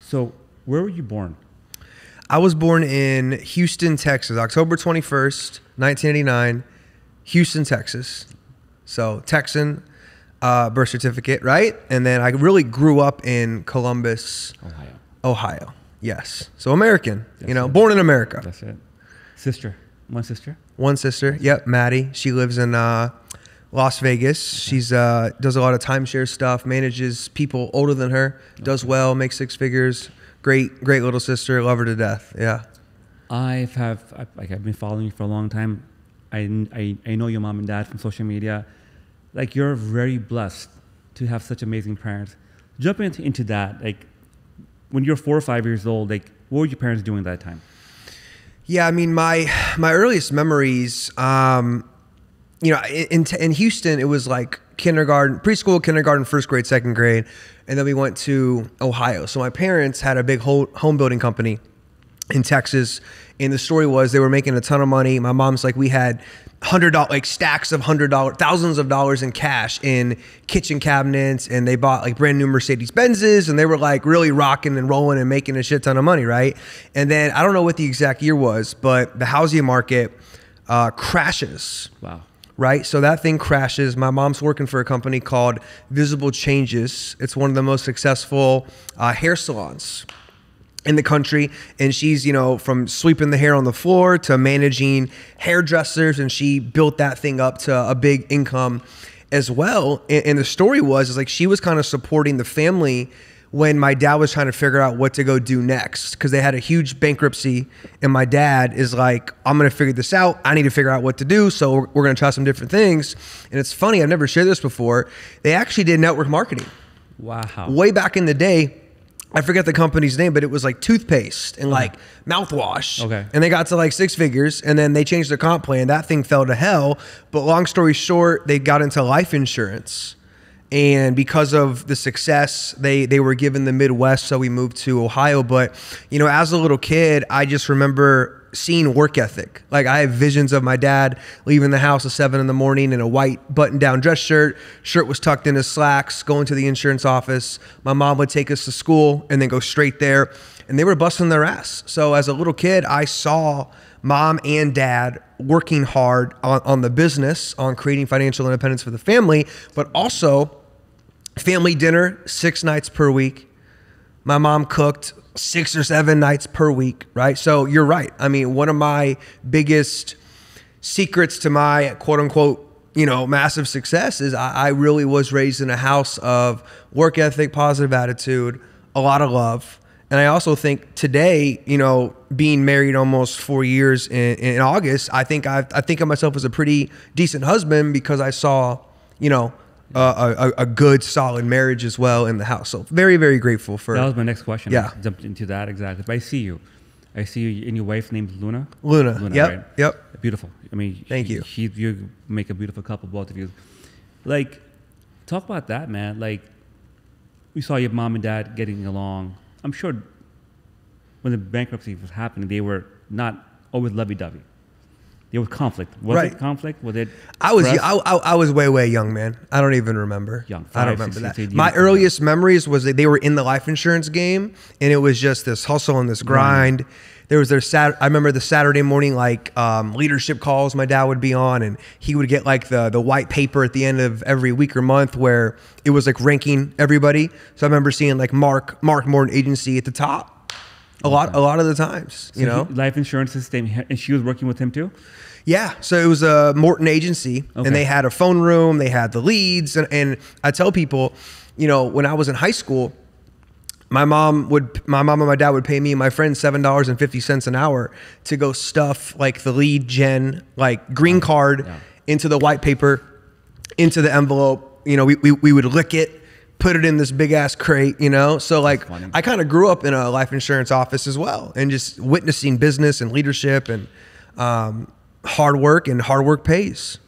So where were you born? I was born in Houston, Texas, October 21st, 1989, Houston, Texas. So Texan birth certificate, right? And then I really grew up in Columbus, Ohio. Yes. So American, born in America. That's it. Sister. One sister? One sister. Yep. Maddie. She lives in Las Vegas. Okay. She's does a lot of timeshare stuff, manages people older than her, does well, makes six figures. Great little sister. Love her to death. Yeah. I've been following you for a long time. I know your mom and dad from social media. Like, you're very blessed to have such amazing parents. Jumping into that, like, when you're 4 or 5 years old, like, what were your parents doing at that time? Yeah, I mean, my earliest memories, in Houston, it was like preschool, kindergarten, first grade, second grade, and then we went to Ohio. So my parents had a big home building company in Texas, and the story was they were making a ton of money. My mom's like, we had $100, like stacks of $100, thousands of dollars in cash in kitchen cabinets, and they bought like brand new Mercedes Benzes, and they were like really rocking and rolling and making a shit ton of money, right? And then I don't know what the exact year was, but the housing market crashes. Wow. Right? So that thing crashes. My mom's working for a company called Visible Changes. It's one of the most successful hair salons in the country, and she's from sweeping the hair on the floor to managing hairdressers, and she built that thing up to a big income as well. And the story was like she was kind of supporting the family when my dad was trying to figure out what to go do next, because they had a huge bankruptcy, and my dad is like, I'm gonna figure this out. I need to figure out what to do, so we're gonna try some different things. And it's funny, I've never shared this before, they actually did network marketing. Wow. Way back in the day. I forget the company's name, but it was like toothpaste and like mouthwash. Okay. And they got to like six figures, and then they changed their comp plan. That thing fell to hell. But long story short, they got into life insurance. And because of the success, they were given the Midwest, so we moved to Ohio. But, as a little kid, I just remember seeing work ethic. Like, I have visions of my dad leaving the house at 7 in the morning in a white button-down dress shirt. Shirt was tucked in his slacks, going to the insurance office. My mom would take us to school and then go straight there. And they were busting their ass. So as a little kid, I saw mom and dad working hard on the business, on creating financial independence for the family, but also family dinner 6 nights per week. My mom cooked 6 or 7 nights per week, right? So you're right. I mean, one of my biggest secrets to my quote unquote, massive success is I really was raised in a house of work ethic, positive attitude, a lot of love. And I also think today, being married almost 4 years in August, I think of myself as a pretty decent husband because I saw, a good solid marriage as well in the house. So very, very grateful for. That was my next question. Yeah. I jumped into that exactly. But I see you and your wife's name is Luna. Luna. Yep. Right? Yep. Beautiful. I mean, thank you. You make a beautiful couple, both of you. Like, talk about that, man. Like, we saw your mom and dad getting along. I'm sure when the bankruptcy was happening, they were not always lovey-dovey. There was conflict. Was it conflict? Was it? I was way young, man. I don't even remember. Young. I don't remember that. My earliest memories was that they were in the life insurance game, and it was just this hustle and this grind. There was I remember the Saturday morning leadership calls my dad would be on, and he would get like the white paper at the end of every week or month where it was like ranking everybody. So I remember seeing like Mark Morton agency at the top a lot of the times. So life insurance system, and she was working with him too. Yeah, so it was a Morton agency, and they had a phone room, they had the leads, and I tell people, when I was in high school, my mom and my dad would pay me and my friend $7.50 an hour to go stuff like the lead gen, like green card into the white paper, into the envelope. We would lick it, put it in this big ass crate, So like I kind of grew up in a life insurance office as well, and just witnessing business and leadership and hard work pays.